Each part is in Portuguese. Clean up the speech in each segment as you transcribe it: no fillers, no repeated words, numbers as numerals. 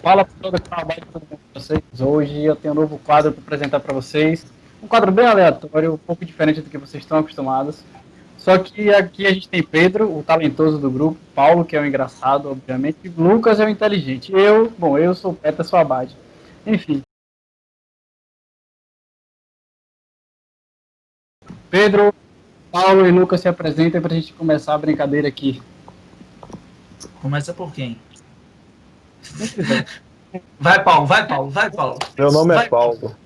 Fala para todo o trabalho com vocês. Hoje eu tenho um novo quadro para apresentar para vocês. Um quadro bem aleatório, um pouco diferente do que vocês estão acostumados. Só que aqui a gente tem Pedro, o talentoso do grupo, Paulo, que é o engraçado, obviamente, e Lucas é o inteligente. Eu sou o Peta, sou Abade. Enfim, Pedro, Paulo e Lucas se apresentem para a gente começar a brincadeira aqui. Começa por quem? Quem quiser. Vai, Paulo, vai, Paulo, vai, Paulo. Meu nome Vai, é Paulo.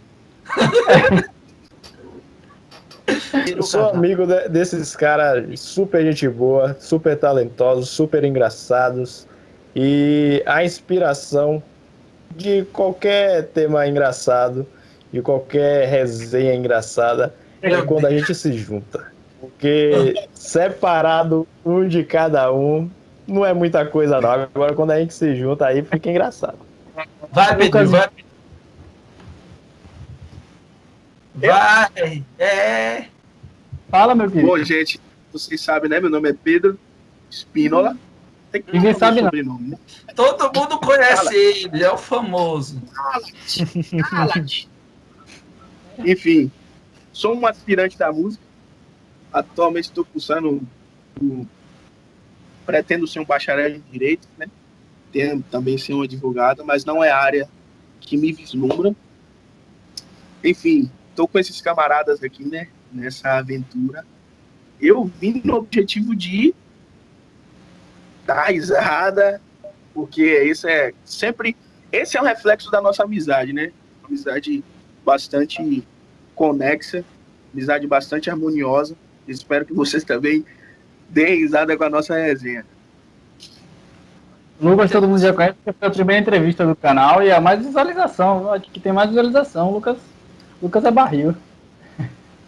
Eu sou amigo desses caras super gente boa, super talentosos, super engraçados. E a inspiração de qualquer tema engraçado, de qualquer resenha engraçada, é quando a gente se junta. Porque separado um de cada um, não é muita coisa não. Agora quando a gente se junta, aí fica engraçado. Vai, Pedro, vai. Vai, Fala, meu querido. Bom, gente, vocês sabem, né? Meu nome é Pedro Spínola. Tem que Ninguém sabe, não. sobrenome, né? Todo mundo conhece ele, é o famoso. Cala-te. Enfim, sou um aspirante da música. Atualmente estou cursando, pretendo ser um bacharel em Direito, né? Tenho também ser um advogado, mas não é a área que me vislumbra. Enfim, estou com esses camaradas aqui, né? Nessa aventura. Eu vim no objetivo de dar risada, porque esse é um reflexo da nossa amizade, né? Uma amizade bastante conexa, amizade bastante harmoniosa. Espero que vocês também deem risada com a nossa resenha. Lucas todo mundo já conhece, porque foi a primeira entrevista do canal e a mais visualização. Acho que tem mais visualização. Lucas é barril.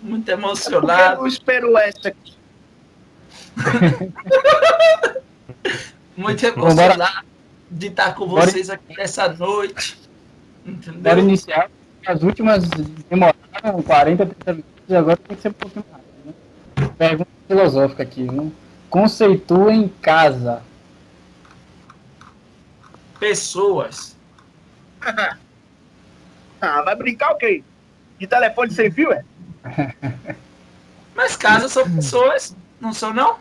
Muito Porque emocionado. eu espero essa aqui. Muito emocionado de estar com vocês aqui nessa noite. Entendeu? Para iniciar, as últimas demoraram 40, 30 minutos e agora tem que ser um pouquinho mais. Né? Pergunta filosófica aqui, viu? Conceitua em casa. Pessoas. Vai brincar o quê? De telefone sem fio, é? Mas casas são pessoas, não são não?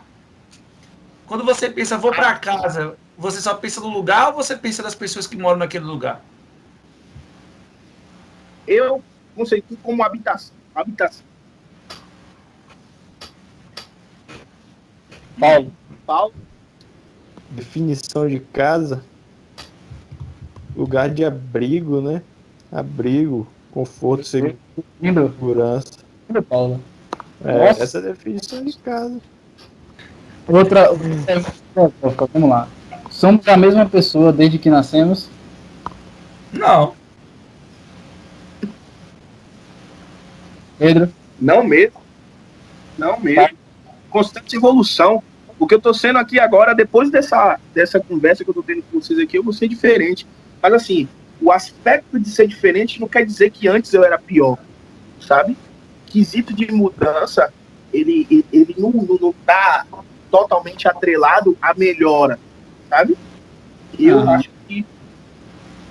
Quando você pensa, vou para casa, você só pensa no lugar ou você pensa nas pessoas que moram naquele lugar? Eu conceituo como habitação. Paulo. Definição de casa, lugar de abrigo, né? Abrigo, conforto, segurança. Paulo. Essa é a definição de casa. Outra vamos lá. Somos a mesma pessoa desde que nascemos? Não. Pedro? Não mesmo. Constante evolução. O que eu tô sendo aqui agora, depois dessa conversa que eu tô tendo com vocês aqui, eu vou ser diferente. Mas assim, o aspecto de ser diferente não quer dizer que antes eu era pior, sabe? Quesito de mudança, ele não tá totalmente atrelado à melhora, sabe? Eu acho que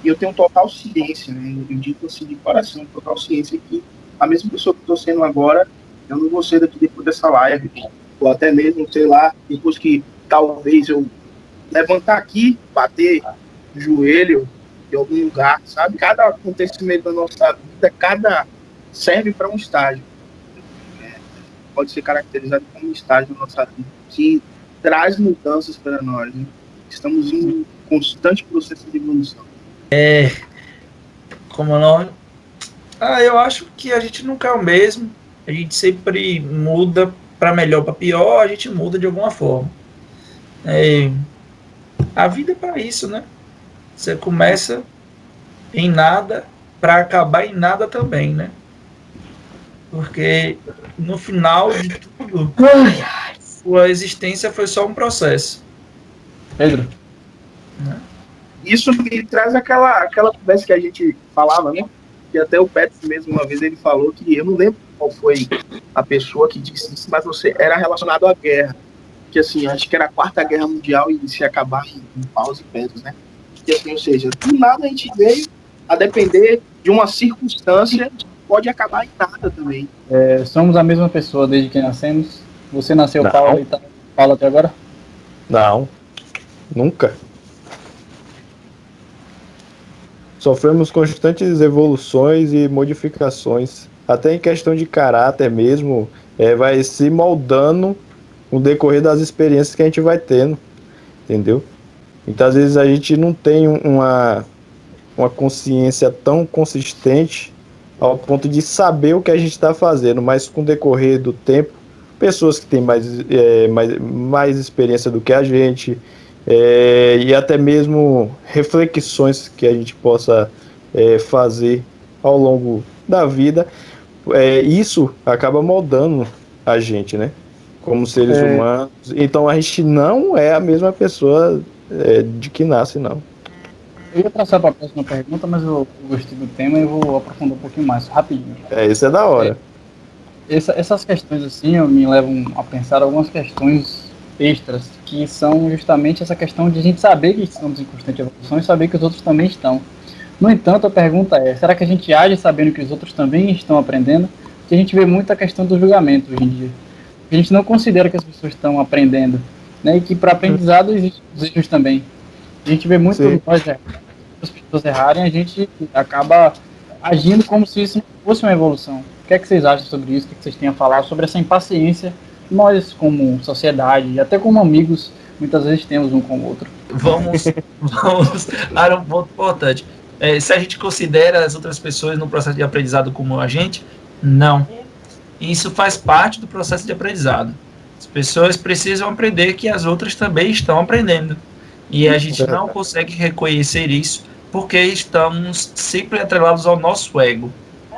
eu tenho total ciência, né? Eu digo assim de coração, total ciência que a mesma pessoa que eu tô sendo agora, eu não vou ser daqui depois dessa live, ou até mesmo, sei lá, depois que talvez eu levantar aqui, bater o joelho em algum lugar, sabe? Cada acontecimento da nossa vida, serve para um estágio. Pode ser caracterizado como um estágio da nossa vida, que traz mudanças para nós, né? Estamos em um constante processo de evolução. Como não? Eu acho que a gente nunca é o mesmo. A gente sempre muda para melhor, para pior, a gente muda de alguma forma. A vida é para isso, né? Você começa em nada para acabar em nada também, né? Porque no final de tudo, sua existência foi só um processo. Pedro? Isso me traz aquela conversa que a gente falava, né? Que até o Petros mesmo uma vez ele falou que, eu não lembro qual foi a pessoa que disse isso, mas você era relacionado à guerra. Que assim, acho que era a Quarta Guerra Mundial e se acabar em paus e pedras, né? E assim, ou seja, do nada a gente veio a depender de uma circunstância que pode acabar em nada também. Somos a mesma pessoa desde que nascemos. Você nasceu Não. Paulo e tá Paulo até agora? Não, nunca. Sofremos constantes evoluções e modificações, até em questão de caráter mesmo, vai se moldando no decorrer das experiências que a gente vai tendo, entendeu? Então, às vezes, a gente não tem uma consciência tão consistente ao ponto de saber o que a gente está fazendo, mas com o decorrer do tempo, pessoas que têm mais experiência do que a gente, e até mesmo reflexões que a gente possa fazer ao longo da vida, isso acaba moldando a gente, né? Como seres humanos. Então a gente não é a mesma pessoa de que nasce, não. Eu ia traçar para a próxima pergunta, mas eu gostei do tema e vou aprofundar um pouquinho mais, rapidinho. Isso é da hora. Essas questões assim me levam a pensar algumas questões extras, que são justamente essa questão de a gente saber que estamos em constante evolução e saber que os outros também estão. No entanto, a pergunta é, será que a gente age sabendo que os outros também estão aprendendo? Porque a gente vê muito a questão do julgamento hoje em dia. A gente não considera que as pessoas estão aprendendo, né? E que para aprendizado existem os erros também. A gente vê muito as pessoas errarem, a gente acaba agindo como se isso não fosse uma evolução. O que é que vocês acham sobre isso? O que é que vocês têm a falar sobre essa impaciência que nós, como sociedade, e até como amigos, muitas vezes temos um com o outro? Vamos para um ponto importante. Se a gente considera as outras pessoas no processo de aprendizado como a gente, não. Isso faz parte do processo de aprendizado. As pessoas precisam aprender que as outras também estão aprendendo. E a gente não consegue reconhecer isso porque estamos sempre atrelados ao nosso ego,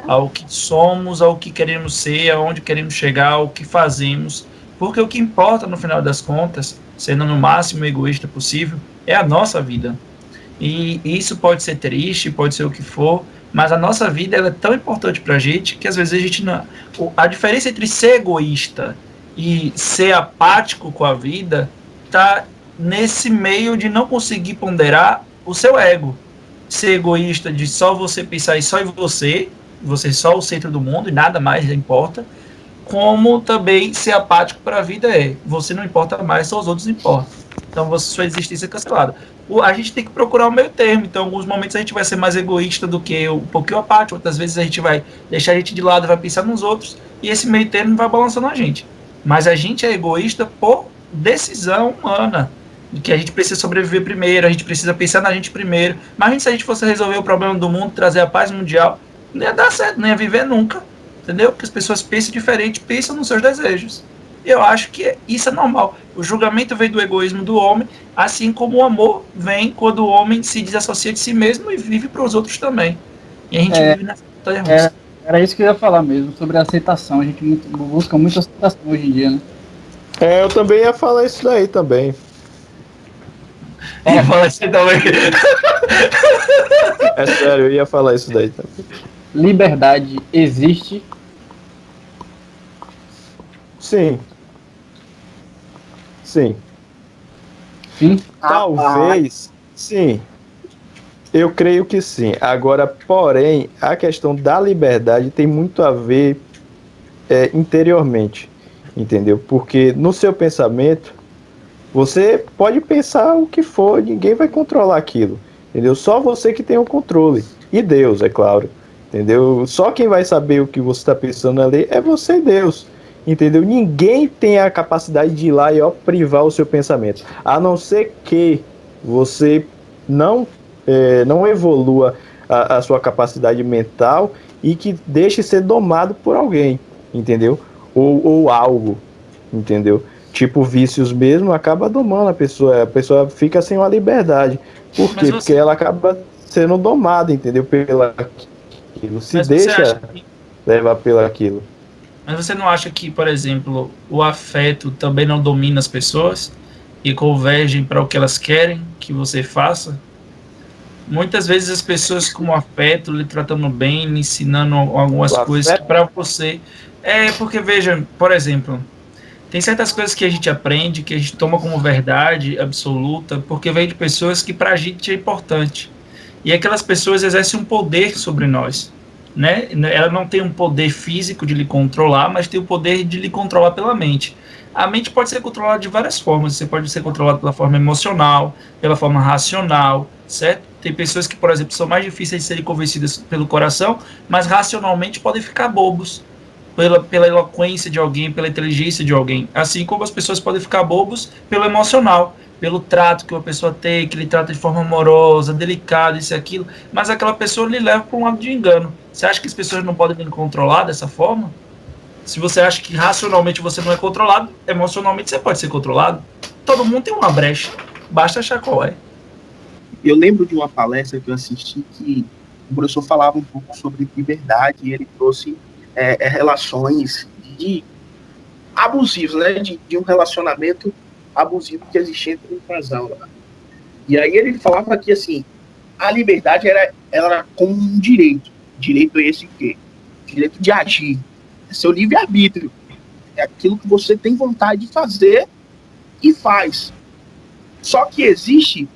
ao que somos, ao que queremos ser, aonde queremos chegar, ao que fazemos. Porque o que importa, no final das contas, sendo no máximo egoísta possível, é a nossa vida. E isso pode ser triste, pode ser o que for, mas a nossa vida ela é tão importante pra gente que às vezes a gente não... A diferença entre ser egoísta e ser apático com a vida tá nesse meio de não conseguir ponderar o seu ego. Ser egoísta de só você pensar em só em você só o centro do mundo e nada mais importa, como também ser apático para a vida você não importa mais, só os outros importam. Então sua existência é cancelada. A gente tem que procurar o meio termo, então em alguns momentos a gente vai ser mais egoísta do que um pouquinho apático, outras vezes a gente vai deixar a gente de lado, vai pensar nos outros, e esse meio termo vai balançando a gente. Mas a gente é egoísta por decisão humana, de que a gente precisa sobreviver primeiro, a gente precisa pensar na gente primeiro. Imagina se a gente fosse resolver o problema do mundo, trazer a paz mundial, não ia dar certo, não ia viver nunca, entendeu? Porque as pessoas pensam diferente, pensam nos seus desejos. E eu acho que isso é normal. O julgamento vem do egoísmo do homem, assim como o amor vem quando o homem se desassocia de si mesmo e vive para os outros também. E a gente vive nessa montanha russa. Era isso que eu ia falar mesmo, sobre a aceitação. A gente busca muito aceitação hoje em dia, né? Eu também ia falar isso daí também. Fala isso também. É sério, eu ia falar isso daí também. Liberdade existe? Sim. Sim. Sim? Talvez, sim. Eu creio que sim. Agora, porém, a questão da liberdade tem muito a ver interiormente, entendeu? Porque no seu pensamento, você pode pensar o que for, ninguém vai controlar aquilo, entendeu? Só você que tem o controle. E Deus, é claro, entendeu? Só quem vai saber o que você está pensando ali é você e Deus, entendeu? Ninguém tem a capacidade de ir lá e privar o seu pensamento, a não ser que você não evolua a sua capacidade mental e que deixe ser domado por alguém, entendeu? Ou algo, entendeu? Tipo vícios mesmo, acaba domando a pessoa fica sem uma liberdade. Por quê? Porque ela acaba sendo domada, entendeu? Pela aquilo, se deixa levar pelo aquilo. Mas você não acha que, por exemplo, o afeto também não domina as pessoas e convergem para o que elas querem que você faça? Muitas vezes as pessoas com afeto, lhe tratando bem, lhe ensinando algumas coisas que para você... porque veja, por exemplo, Tem certas coisas que a gente aprende, que a gente toma como verdade absoluta, porque vem de pessoas que pra gente é importante. E aquelas pessoas exercem um poder sobre nós, né? Ela não tem um poder físico de lhe controlar, mas tem o poder de lhe controlar pela mente. A mente pode ser controlada de várias formas. Você pode ser controlado pela forma emocional, pela forma racional, certo? Tem pessoas que, por exemplo, são mais difíceis de serem convencidas pelo coração, mas racionalmente podem ficar bobos pela eloquência de alguém, pela inteligência de alguém. Assim como as pessoas podem ficar bobos pelo emocional, pelo trato que uma pessoa tem, que ele trata de forma amorosa, delicada, isso e aquilo, mas aquela pessoa lhe leva para um lado de engano. Você acha que as pessoas não podem me controlar dessa forma? Se você acha que racionalmente você não é controlado, emocionalmente você pode ser controlado. Todo mundo tem uma brecha, basta achar qual é. Eu lembro de uma palestra que eu assisti que o professor falava um pouco sobre liberdade e ele trouxe relações abusivas, né? De um relacionamento abusivo que existia entre um casal lá. E aí ele falava que, assim, a liberdade era como um direito. Direito é esse o quê? Direito de agir. É seu livre-arbítrio. É aquilo que você tem vontade de fazer e faz. Só que existe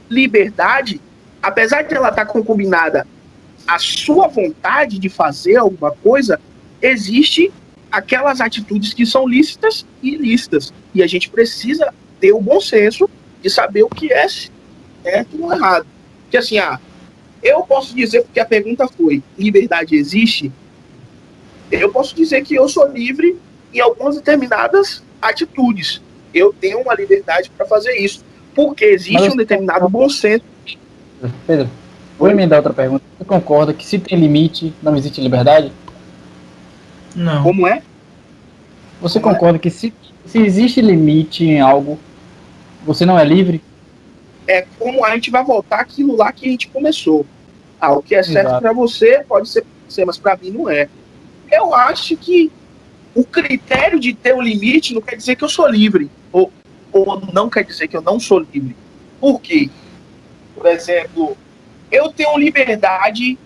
liberdade, apesar de ela estar concubinada à sua vontade de fazer alguma coisa, existe aquelas atitudes que são lícitas e ilícitas. E a gente precisa ter o bom senso de saber o que é certo ou errado. Porque assim, eu posso dizer, porque a pergunta foi, liberdade existe? Eu posso dizer que eu sou livre em algumas determinadas atitudes. Eu tenho uma liberdade para fazer isso. Porque existe um determinado bom senso. Pedro, vou emendar outra pergunta. Você concorda que se tem limite, não existe liberdade? Não. Como é? Você concorda que se existe limite em algo, você não é livre? É como a gente vai voltar aquilo lá que a gente começou. O que é certo para você pode ser, mas para mim não é. Eu acho que o critério de ter um limite não quer dizer que eu sou livre. Ou não quer dizer que eu não sou livre. Por quê? Por exemplo, eu tenho liberdade,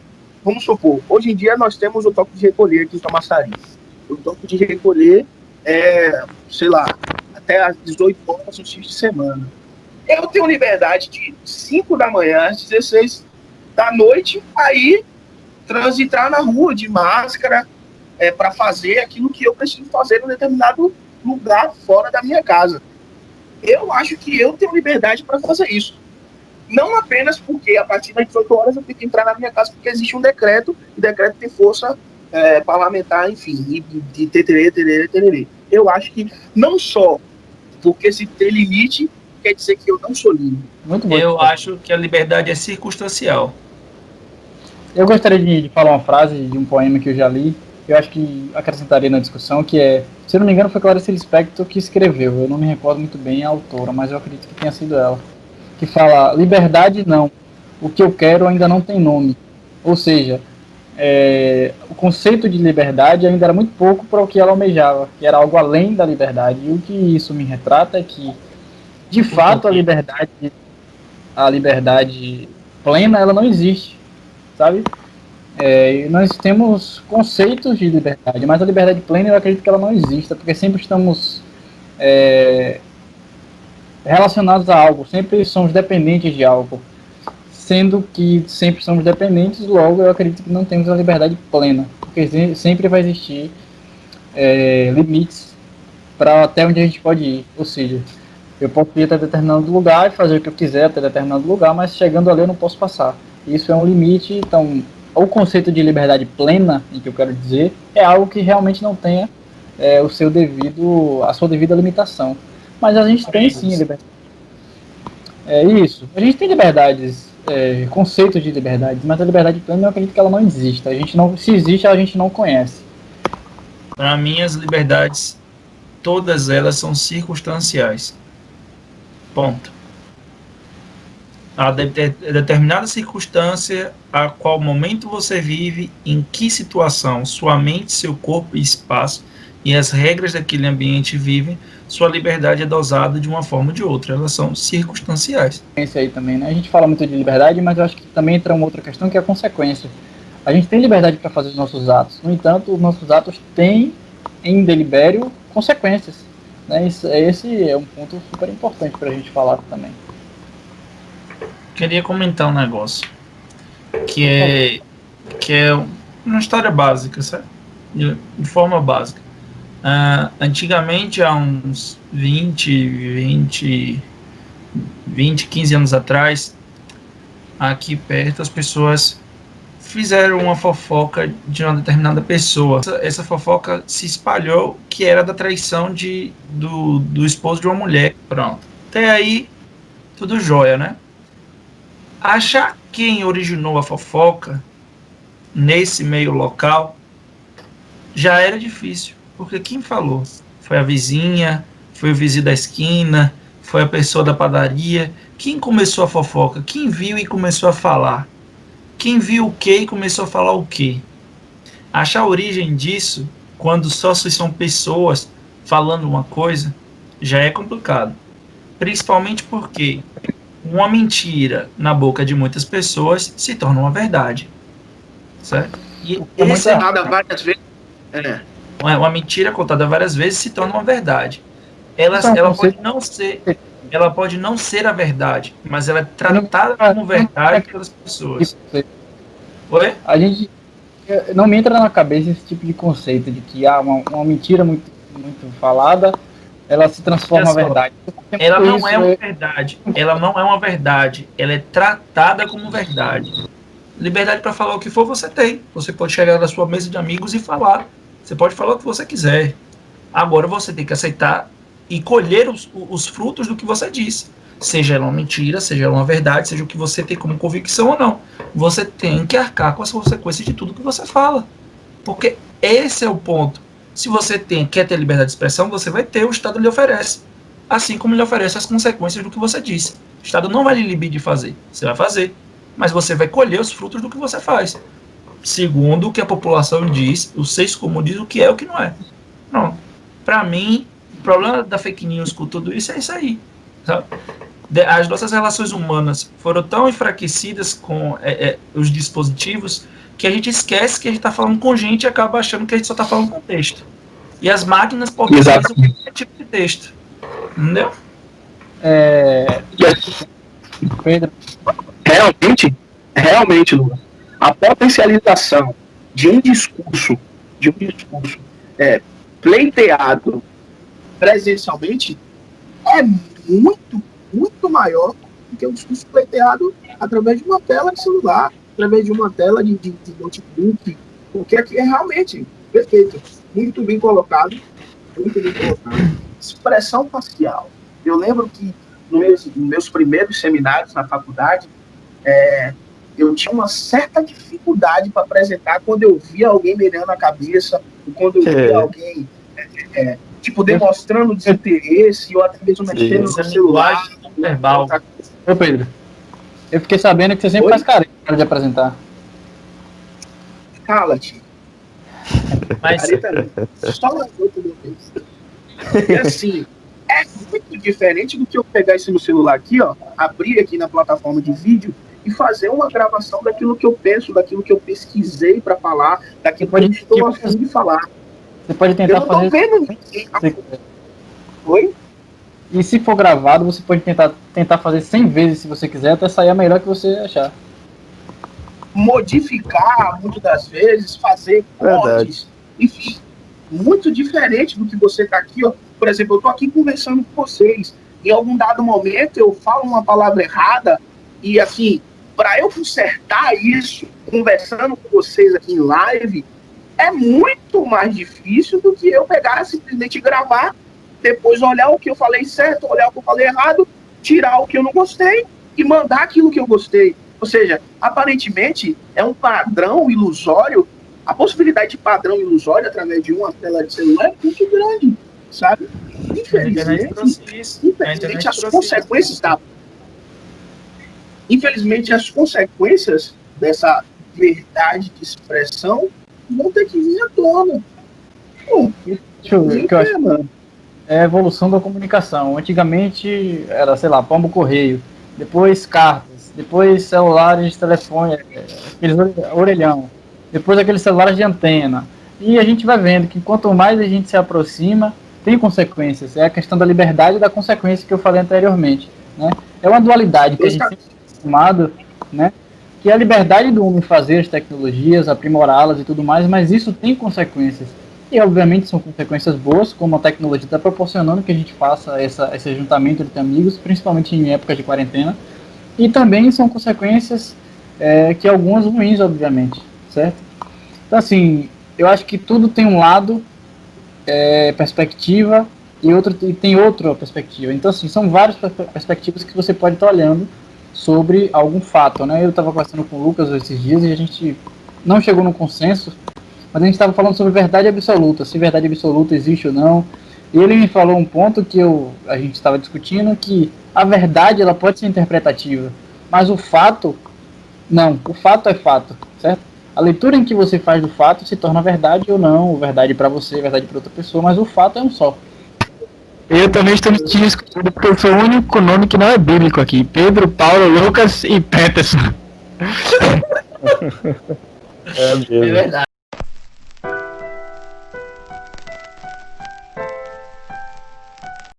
vamos supor, hoje em dia nós temos o toque de recolher aqui em Camaçari. O toque de recolher sei lá, até às 18 horas no fim de semana. Eu tenho liberdade de 5 da manhã às 16 da noite, aí transitar na rua de máscara para fazer aquilo que eu preciso fazer em um determinado lugar fora da minha casa. Eu acho que eu tenho liberdade para fazer isso. Não apenas porque a partir das 18 horas eu tenho que entrar na minha casa porque existe um decreto, e o decreto tem força parlamentar, enfim, de tererê. Eu acho que não só porque se tem limite, quer dizer que eu não sou livre. Muito bom. Eu acho que a liberdade é circunstancial. Eu gostaria de falar uma frase de um poema que eu já li, eu acho que acrescentaria na discussão, que é, se eu não me engano, foi Clarice Lispector que escreveu, eu não me recordo muito bem a autora, mas eu acredito que tenha sido ela, que fala, liberdade não, o que eu quero ainda não tem nome. Ou seja, o conceito de liberdade ainda era muito pouco para o que ela almejava, que era algo além da liberdade, e o que isso me retrata é que, de fato, a liberdade plena, ela não existe, sabe? Nós temos conceitos de liberdade, mas a liberdade plena eu acredito que ela não exista, porque sempre estamos relacionados a algo, sempre somos dependentes de algo, sendo que sempre somos dependentes, logo eu acredito que não temos a liberdade plena, porque sempre vai existir limites para até onde a gente pode ir, ou seja, eu posso ir até determinado lugar e fazer o que eu quiser até determinado lugar, mas chegando ali eu não posso passar, isso é um limite. Então o conceito de liberdade plena, em que eu quero dizer, é algo que realmente não tenha a sua devida limitação. Mas a gente tem sim liberdade. Isso. A gente tem liberdades, conceitos de liberdade, mas a liberdade plena eu acredito que ela não existe. Se existe, a gente não conhece. Para mim, as liberdades, todas elas são circunstanciais. Ponto. A determinada circunstância, a qual momento você vive, em que situação, sua mente, seu corpo e espaço e as regras daquele ambiente vivem, sua liberdade é dosada de uma forma ou de outra, elas são circunstanciais. Isso aí também, né? A gente fala muito de liberdade, mas eu acho que também entra uma outra questão que é a consequência. A gente tem liberdade para fazer os nossos atos, no entanto, os nossos atos têm em delibério consequências. Né? Esse é um ponto super importante para a gente falar também. Queria comentar um negócio que é uma história básica, certo? De forma básica. Antigamente, há uns 15 anos atrás, aqui perto, as pessoas fizeram uma fofoca de uma determinada pessoa. Essa fofoca se espalhou que era da traição do esposo de uma mulher. Pronto. Até aí, tudo jóia, né? Achar quem originou a fofoca nesse meio local já era difícil, porque quem falou? Foi a vizinha, foi o vizinho da esquina, foi a pessoa da padaria. Quem começou a fofoca? Quem viu e começou a falar? Quem viu o que e começou a falar o que? Achar a origem disso, quando só são pessoas falando uma coisa, já é complicado. Principalmente porque uma mentira na boca de muitas pessoas se torna uma verdade. Certo? E esse é nada várias vezes. Uma mentira contada várias vezes se torna uma verdade. Ela pode não ser a verdade, mas ela é tratada como verdade pelas pessoas. Oi? A gente não me entra na cabeça esse tipo de conceito de que uma mentira muito falada, ela se transforma em verdade. Ela não é uma verdade. Ela não é uma verdade. Ela é tratada como verdade. Liberdade para falar o que for você tem. Você pode chegar na sua mesa de amigos e falar. Você pode falar o que você quiser. Agora você tem que aceitar e colher os frutos do que você disse. Seja ela uma mentira, seja ela uma verdade, seja o que você tem como convicção ou não. Você tem que arcar com as consequências de tudo que você fala. Porque esse é o ponto. Se você quer ter liberdade de expressão, você vai ter, o Estado lhe oferece. Assim como ele oferece as consequências do que você disse. O Estado não vai lhe inibir de fazer. Você vai fazer. Mas você vai colher os frutos do que você faz. Segundo o que a população diz, o senso comum diz o que é e o que não é. Pronto. Para mim, o problema da fake news com tudo isso é isso aí. Sabe? As nossas relações humanas foram tão enfraquecidas com os dispositivos que a gente esquece que a gente está falando com gente e acaba achando que a gente só está falando com texto. E as máquinas portuguesam qualquer tipo de texto. Entendeu? Pedro. Realmente, Lula, a potencialização de um discurso pleiteado presencialmente é muito, muito maior do que o discurso pleiteado através de uma tela de celular, através de uma tela de notebook, porque aqui é realmente perfeito, muito bem colocado. Expressão facial. Eu lembro que nos meus primeiros seminários na faculdade, eu tinha uma certa dificuldade para apresentar quando eu via alguém meneando a cabeça, ou quando eu via alguém demonstrando desinteresse, ou até mesmo mexendo no celular. Verbal. Ô Pedro, eu fiquei sabendo que você sempre faz carinho na hora de apresentar. Cala-te. Mas só uma outra vez. E assim, é muito diferente do que eu pegar isso no celular aqui, ó, abrir aqui na plataforma de vídeo e fazer uma gravação daquilo que eu penso, daquilo que eu pesquisei para falar, daquilo que eu estou a fim de falar. Você pode tentar fazer. Oi? E se for gravado, você pode tentar fazer 100 vezes se você quiser, até sair a melhor que você achar. Modificar, muitas das vezes, fazer cortes, enfim, muito diferente do que você está aqui, ó. Por exemplo, eu estou aqui conversando com vocês, em algum dado momento eu falo uma palavra errada, e assim, para eu consertar isso, conversando com vocês aqui em live, é muito mais difícil do que eu pegar, simplesmente gravar, depois olhar o que eu falei certo, olhar o que eu falei errado, tirar o que eu não gostei e mandar aquilo que eu gostei. Ou seja, aparentemente é um padrão ilusório, a possibilidade de padrão ilusório através de uma tela de celular é muito grande, sabe? Infelizmente as consequências Infelizmente, as consequências dessa liberdade de expressão vão ter que vir à tona. Deixa eu ver o que eu acho. É a evolução da comunicação. Antigamente era, sei lá, pombo correio, depois cartas, depois celulares, telefone, aqueles orelhão, depois aqueles celulares de antena. E a gente vai vendo que quanto mais a gente se aproxima, tem consequências. É a questão da liberdade e da consequência que eu falei anteriormente, né? É uma dualidade que a gente sempre está acostumado, né? Que é a liberdade do homem fazer as tecnologias, aprimorá-las e tudo mais, mas isso tem consequências. E, obviamente, são consequências boas, como a tecnologia está proporcionando que a gente faça esse juntamento entre amigos, principalmente em época de quarentena. E também são consequências que algumas ruins, obviamente, certo? Então, assim, eu acho que tudo tem um lado, perspectiva, e tem outra perspectiva. Então, assim, são várias perspectivas que você pode estar olhando sobre algum fato, né? Eu estava conversando com o Lucas esses dias e a gente não chegou num consenso, mas a gente estava falando sobre verdade absoluta, se verdade absoluta existe ou não. E ele me falou um ponto que a gente estava discutindo, que a verdade ela pode ser interpretativa, mas o fato, não. O fato é fato, certo? A leitura em que você faz do fato se torna verdade ou não, ou verdade para você, verdade para outra pessoa, mas o fato é um só. Eu também estou me sentindo escolhido porque eu sou o único nome que não é bíblico aqui. Pedro, Paulo, Lucas e Peterson. É mesmo. É verdade.